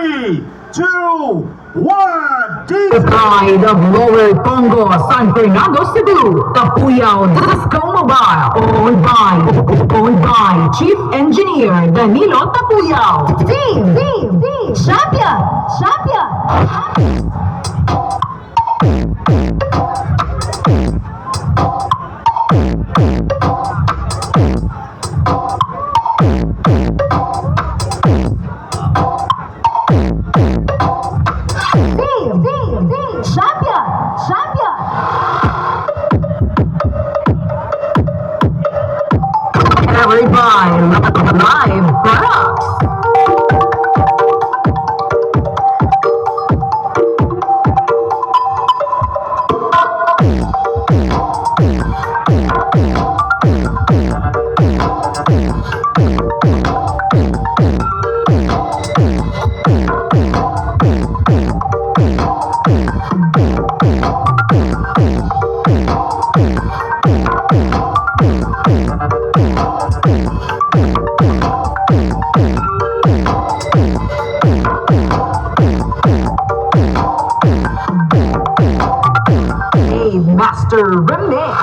3, 2, 1, The pride of Lower Congo, San Fernando, Cebu, Tapuyaw Disco Mobile, owned by Chief Engineer Danilo Tapuyaw. Team, champion. Champion. Carried by Live Products. A Master Remix.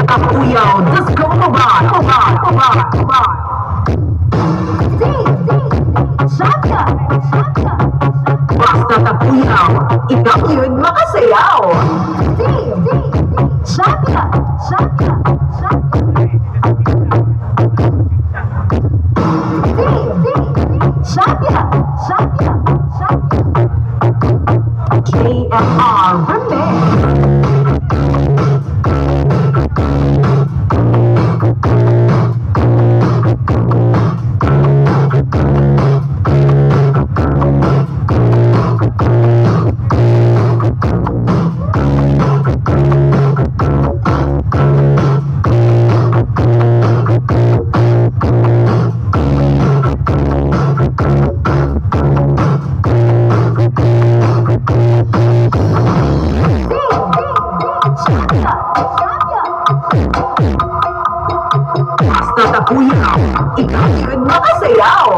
Tapuyaw Disco Mobile. Champion. Basta Tapuyaw, ikaw yun makasayaw. Champion. JFR Remix. Basta Tapuyaw, ikaw yun makasayaw.